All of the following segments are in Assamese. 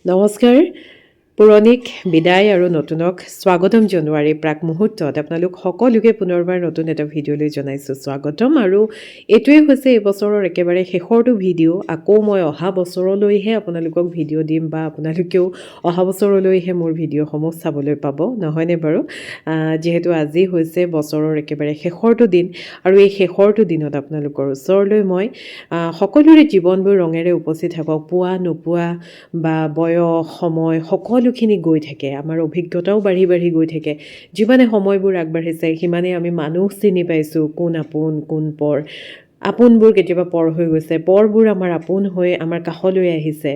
নমস্কাৰ পুৰণিক বিদায় আৰু নতুনক স্বাগতম জনোৱাৰ এই প্ৰাক মুহূৰ্তত আপোনালোক সকলোকে পুনৰবাৰ নতুন এটা ভিডিঅ'লৈ জনাইছোঁ স্বাগতম। আৰু এইটোৱেই হৈছে এই বছৰৰ একেবাৰে শেষৰটো ভিডিঅ'। আকৌ মই অহা বছৰলৈহে আপোনালোকক ভিডিঅ' দিম বা আপোনালোকেও অহা বছৰলৈহে মোৰ ভিডিঅ'সমূহ চাবলৈ পাব, নহয়নে বাৰু? যিহেতু আজি হৈছে বছৰৰ একেবাৰে শেষৰটো দিন আৰু এই শেষৰটো দিনত আপোনালোকৰ ওচৰলৈ মই সকলোৰে জীৱনবোৰ ৰঙেৰে উপচি থাকক, পোৱা নোপোৱা বা বয়স সময় সকলোখিনি গৈ থাকে, আমাৰ অভিজ্ঞতাও বাঢ়ি বাঢ়ি গৈ থাকে। যিমানে সময়বোৰ আগবাঢ়িছে সিমানে আমি মানুহ চিনি পাইছোঁ, কোন আপোন কোন পৰ। আপোনবোৰ কেতিয়াবা পৰ হৈ গৈছে, পৰবোৰ আমাৰ আপোন হৈ আমাৰ কাষলৈ আহিছে।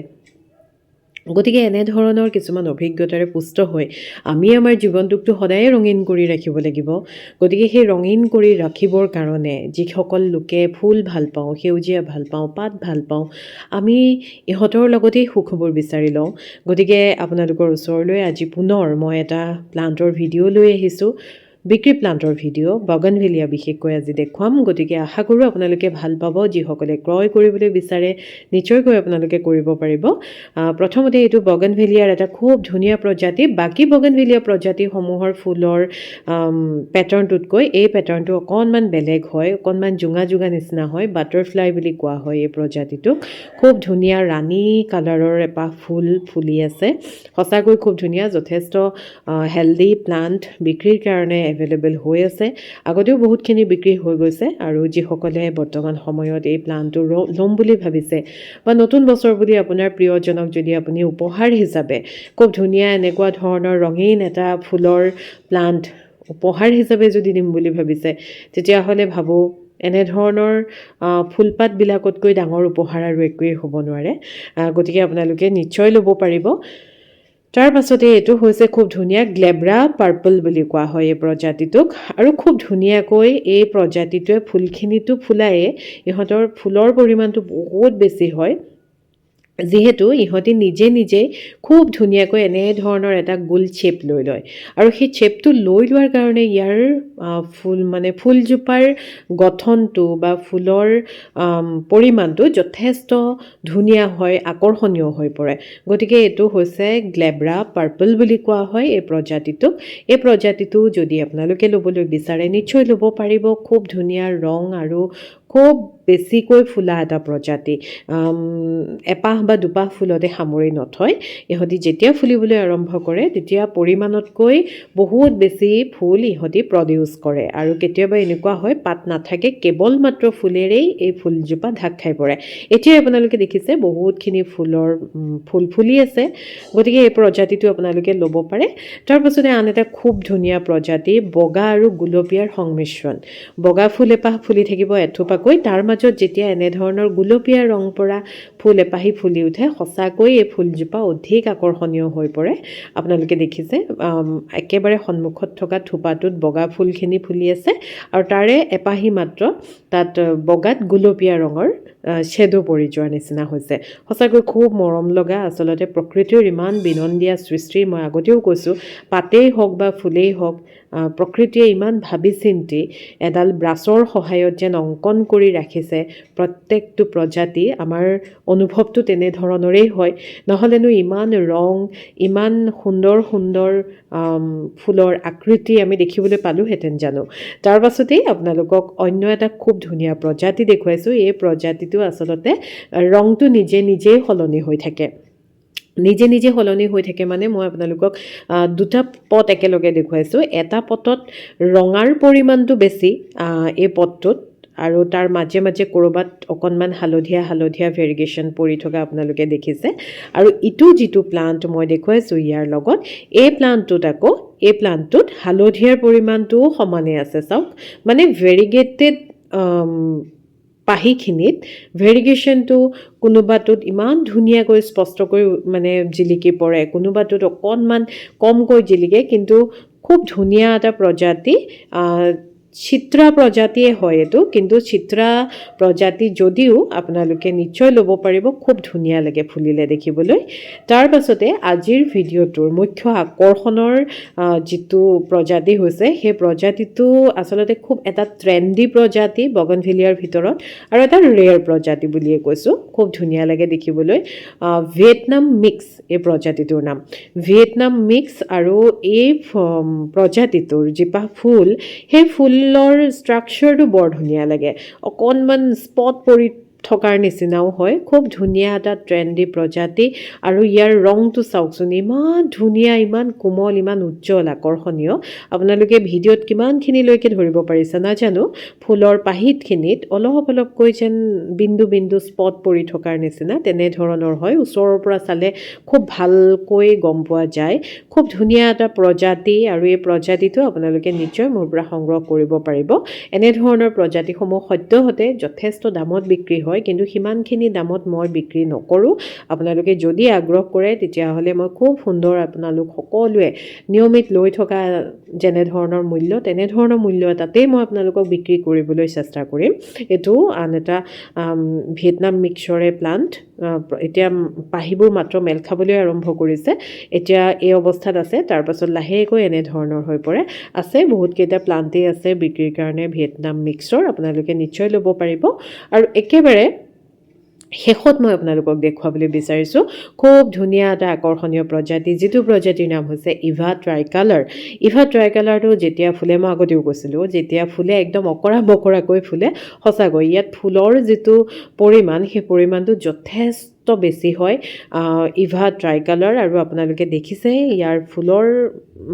গতিকে এনেধৰণৰ কিছুমান অভিজ্ঞতাৰে পুষ্ট হৈ আমি আমাৰ জীৱনটোকতো সদায়ে ৰঙীন কৰি ৰাখিব লাগিব। গতিকে সেই ৰঙীন কৰি ৰাখিবৰ কাৰণে যিসকল লোকে ফুল ভাল পাওঁ, সেউজীয়া ভাল পাওঁ, পাত ভাল পাওঁ, আমি ইহঁতৰ লগতেই সুখবোৰ বিচাৰি লওঁ। গতিকে আপোনালোকৰ ওচৰলৈ আজি পুনৰ মই এটা প্লাণ্টৰ ভিডিঅ' লৈ আহিছোঁ, বিক্ৰী প্লাণ্টৰ ভিডিঅ', বগনভেলিয়া বিশেষকৈ আজি দেখুৱাম। গতিকে আশা কৰোঁ আপোনালোকে ভাল পাব। যিসকলে ক্ৰয় কৰিবলৈ বিচাৰে নিশ্চয়কৈ আপোনালোকে কৰিব পাৰিব। প্ৰথমতে এইটো বগনভেলিয়াৰ এটা খুব ধুনীয়া প্ৰজাতি। বাকী বগনভেলিয়া প্ৰজাতিসমূহৰ ফুলৰ পেটাৰ্ণটোতকৈ এই পেটাৰ্ণটো অকণমান বেলেগ হয়, অকণমান জোঙা জোঙা নিচিনা হয়। বাটাৰফ্লাই বুলি কোৱা হয় এই প্ৰজাতিটোক। খুব ধুনীয়া ৰাণী কালাৰৰ এপাহ ফুল ফুলি আছে, সঁচাকৈ খুব ধুনীয়া। যথেষ্ট হেল্ডি প্লাণ্ট বিক্ৰীৰ কাৰণে এভেইলেবল হৈ আছে। আগতেও বহুতখিনি বিক্ৰী হৈ গৈছে আৰু যিসকলে বৰ্তমান সময়ত এই প্লাণ্টটো ল'ম বুলি ভাবিছে বা নতুন বছৰ বুলি আপোনাৰ প্ৰিয়জনক যদি আপুনি উপহাৰ হিচাপে খুব ধুনীয়া এনেকুৱা ধৰণৰ ৰঙীন এটা ফুলৰ প্লাণ্ট উপহাৰ হিচাপে যদি দিম বুলি ভাবিছে, তেতিয়াহ'লে ভাবোঁ এনেধৰণৰ ফুলপাতবিলাকতকৈ ডাঙৰ উপহাৰ আৰু একোৱেই হ'ব নোৱাৰে। গতিকে আপোনালোকে নিশ্চয় ল'ব পাৰিব। তাৰ পাছতে এইটো হৈছে খুব ধুনীয়া গ্লেব্ৰা পাৰ্পল বুলি কোৱা হয় এই প্ৰজাতিটোক। আৰু খুব ধুনীয়াকৈ এই প্ৰজাতিটোৱে ফুলখিনিতো ফুলায়ে, ইহঁতৰ ফুলৰ পৰিমাণটো বহুত বেছি হয়, যিহেতু ইহঁতি নিজে নিজেই খুব ধুনীয়াকৈ এনেধৰণৰ এটা গোল শ্বেপ লৈ লয়। আৰু সেই শ্বেপটো লৈ লোৱাৰ কাৰণে ইয়াৰ ফুলজোপাৰ গঠনটো বা ফুলৰ পৰিমাণটো যথেষ্ট ধুনীয়া হয়, আকৰ্ষণীয় হৈ পৰে। গতিকে এইটো হৈছে গ্লেব্ৰা পাৰ্পল বুলি কোৱা হয় এই প্ৰজাতিটোক। এই প্ৰজাতিটো যদি আপোনালোকে ল'বলৈ বিচাৰে নিশ্চয় ল'ব পাৰিব। খুব ধুনীয়া ৰং আৰু খুব বেছিকৈ ফুলা এটা প্ৰজাতি। এপাহ বা দুপাহ ফুলতে সামৰি নথয়। ইহঁতি যেতিয়া ফুলিবলৈ আৰম্ভ কৰে তেতিয়া পৰিমাণতকৈ বহুত বেছি ফুল ইহঁতি প্ৰডিউচ কৰে। আৰু কেতিয়াবা এনেকুৱা হয় পাত নাথাকে, কেৱল মাত্ৰ ফুলেৰেই এই ফুলজোপা ঢাক খাই পৰে। এতিয়া আপোনালোকে দেখিছে বহুতখিনি ফুল ফুলি আছে। গতিকে এই প্ৰজাতিটো আপোনালোকে ল'ব পাৰে। তাৰপাছতে আন এটা খুব ধুনীয়া প্ৰজাতি, বগা আৰু গুলপীয়াৰ সংমিশ্ৰণ। বগা ফুল এপাহ ফুলি থাকিব এথোপাকৈ, তাৰ মাজত যেতিয়া এনেধৰণৰ গুলপীয়া ৰং পৰা ফুল এপাহি ফুলি উঠে, সঁচাকৈ এই ফুলজোপা অধিক আকৰ্ষণীয় হৈ পৰে। আপোনালোকে দেখিছে একেবাৰে সন্মুখত থকা থোপাটোত বগা ফুলখিনি ফুলি আছে আৰু তাৰে এপাহি মাত্ৰ তাত বগাত গুলপীয়া ৰঙৰ শ্বেডো পৰি যোৱাৰ নিচিনা হৈছে। সঁচাকৈ খুব মৰম লগা। আচলতে প্ৰকৃতিৰ ইমান বিনন্দীয়া সৃষ্টি। মই আগতেও কৈছোঁ, পাতেই হওক বা ফুলেই হওক, প্ৰকৃতিয়ে ইমান ভাবি চিন্তি এডাল ব্ৰাছৰ সহায়ত যেন অংকন কৰি ৰাখিছে প্ৰত্যেকটো প্ৰজাতি। আমাৰ অনুভৱটো তেনেধৰণৰেই হয়। নহ'লেনো ইমান ৰং, ইমান সুন্দৰ সুন্দৰ ফুলৰ আকৃতি আমি দেখিবলৈ পালোহেঁতেন জানো? তাৰ পাছতেই আপোনালোকক অন্য এটা খুব ধুনীয়া প্ৰজাতি দেখুৱাইছোঁ। এই প্ৰজাতিটো আচলতে ৰংটো নিজে নিজেই সলনি হৈ থাকে। নিজে নিজে সলনি হৈ থাকে মানে মই আপোনালোকক দুটা পট একেলগে দেখুৱাইছোঁ। এটা পটত ৰঙাৰ পৰিমাণটো বেছি এই পটটোত, আৰু তাৰ মাজে মাজে ক'ৰবাত অকণমান হালধীয়া হালধীয়া ভেৰিগেশ্যন পৰি থকা আপোনালোকে দেখিছে। আৰু ইটো যিটো প্লাণ্ট মই দেখুৱাইছোঁ ইয়াৰ লগত, এই প্লাণ্টটোত হালধীয়াৰ পৰিমাণটোও সমানে আছে। চাওক, মানে ভেৰিগেটেড পাহিখিনিত ভেৰিগেশ্যনটো কোনোবাটোত ইমান ধুনীয়াকৈ স্পষ্টকৈ মানে জিলিকি পৰে, কোনোবাটোত অকণমান কমকৈ জিলিকে, কিন্তু খুব ধুনীয়া এটা প্ৰজাতি। চিত্ৰা প্ৰজাতিয়ে হয় এইটো, কিন্তু চিত্ৰা প্ৰজাতি যদিও আপোনালোকে নিশ্চয় ল'ব পাৰিব, খুব ধুনীয়া লাগে ফুলিলে দেখিবলৈ। তাৰ পাছতে আজিৰ ভিডিঅ'টোৰ মুখ্য আকৰ্ষণৰ যিটো প্ৰজাতি হৈছে, সেই প্ৰজাতিটো আচলতে খুব এটা ট্ৰেণ্ডি প্ৰজাতি বগনভিলিয়াৰ ভিতৰত, আৰু এটা ৰেয়াৰ প্ৰজাতি বুলিয়ে কৈছোঁ। খুব ধুনীয়া লাগে দেখিবলৈ। ভিয়েটনাম মিক্স এই প্ৰজাতিটোৰ নাম, ভিয়েটনাম মিক্স। আৰু এই প্ৰজাতিটোৰ যিপাহ ফুল, সেই ফুলৰ ষ্ট্ৰাকচাৰটো বৰ ধুনীয়া লাগে, অকণমান স্পট পৰি থকাৰ নিচিনাও হয়। খুব ধুনীয়া এটা ট্ৰেণ্ডি প্ৰজাতি, আৰু ইয়াৰ ৰংটো চাওকচোন, ইমান ধুনীয়া, ইমান কোমল, ইমান উজ্জ্বল, আকৰ্ষণীয়। আপোনালোকে ভিডিঅ'ত কিমানখিনিলৈকে ধৰিব পাৰিছে নাজানো, ফুলৰ পাহিতখিনিত অলপ অলপকৈ যেন বিন্দু বিন্দু স্পট পৰি থকাৰ নিচিনা তেনেধৰণৰ হয়। ওচৰৰ পৰা চালে খুব ভালকৈ গম পোৱা যায়। খুব ধুনীয়া এটা প্ৰজাতি, আৰু এই প্ৰজাতিটো আপোনালোকে নিশ্চয় মোৰ পৰা সংগ্ৰহ কৰিব পাৰিব। এনেধৰণৰ প্ৰজাতিসমূহ সদ্যহতে যথেষ্ট দামত বিক্ৰী হয়, কিন্তু সিমানখিনি দামত মই বিক্ৰী নকৰোঁ। আপোনালোকে যদি আগ্ৰহ কৰে তেতিয়াহ'লে মই খুব সুন্দৰ, আপোনালোক সকলোৱে নিয়মিত লৈ থকা যেনেধৰণৰ মূল্য, তেনেধৰণৰ মূল্য এটাতেই মই আপোনালোকক বিক্ৰী কৰিবলৈ চেষ্টা কৰিম। এইটো আন এটা ভিয়েটনাম মিক্সৰে প্লাণ্ট। এতিয়া পাহিবোৰ মাত্ৰ মেল খাবলৈ আৰম্ভ কৰিছে, এতিয়া এই অৱস্থাত আছে। তাৰপাছত লাহেকৈ এনেধৰণৰ হৈ পৰে। আছে বহুতকেইটা প্লাণ্টেই আছে বিক্ৰীৰ কাৰণে ভিয়েটনাম মিক্সৰ, আপোনালোকে নিশ্চয় ল'ব পাৰিব। আৰু একেবাৰে শেষত মই আপোনালোকক দেখুৱাবলৈ বিচাৰিছোঁ খুব ধুনীয়া এটা আকৰ্ষণীয় প্ৰজাতি, যিটো প্ৰজাতিৰ নাম হৈছে ইভা ট্ৰাইকালাৰ। ইভা ট্ৰাইকালাৰটো যেতিয়া ফুলে, মই আগতেও কৈছিলোঁ, যেতিয়া ফুলে একদম অকৰা বকৰাকৈ ফুলে। সঁচাকৈ ইয়াত ফুলৰ যিটো পৰিমাণ, সেই পৰিমাণটো যথেষ্ট বেছি হয় ইভা ট্ৰাইকালাৰ। আৰু আপোনালোকে দেখিছে ইয়াৰ ফুলৰ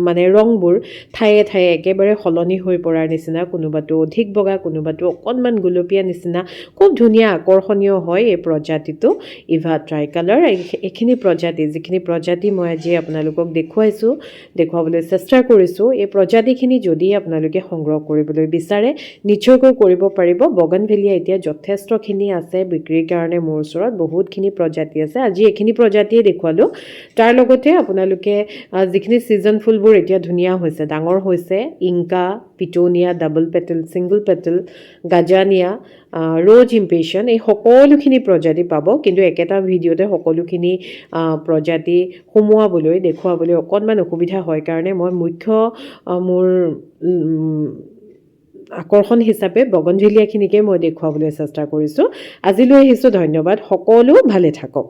মানে ৰংবোৰ ঠায়ে ঠায়ে একেবাৰে সলনি হৈ পৰাৰ নিচিনা, কোনোবাটো অধিক বগা, কোনোবাটো অকণমান গুলপীয়া নিচিনা। খুব ধুনীয়া আকৰ্ষণীয় হয় এই প্ৰজাতিটো ইভা ট্ৰাইকালাৰ। এইখিনি প্ৰজাতি, যিখিনি প্ৰজাতি মই আজি আপোনালোকক দেখুৱাবলৈ চেষ্টা কৰিছোঁ, এই প্ৰজাতিখিনি যদি আপোনালোকে সংগ্ৰহ কৰিবলৈ বিচাৰে নিশ্চয়কৈ কৰিব পাৰিব। বগনভেলিয়া এতিয়া যথেষ্টখিনি আছে বিক্ৰীৰ কাৰণে মোৰ ওচৰত, বহুতখিনি প্ৰজাতি আছে। আজি এইখিনি প্ৰজাতিয়ে দেখুৱালোঁ। তাৰ লগতে আপোনালোকে যিখিনি ছিজন ফুলবোৰ এতিয়া ধুনীয়া হৈছে, ডাঙৰ হৈছে, inca, petunia, double petal, single petal, gazania, rose impatiens, এই সকলোখিনি প্ৰজাতি পাব। কিন্তু একেটা ভিডিঅ'তে সকলোখিনি প্ৰজাতি দেখুৱাবলৈ অকণমান অসুবিধা হয় কাৰণে মই মোৰ আকৰ্ষণ হিচাপে বগনভিলিয়াখিনিকে মই দেখুৱাবলৈ চেষ্টা কৰিছোঁ। আজিলৈ আহিছোঁ, ধন্যবাদ। সকলো ভালে থাকক।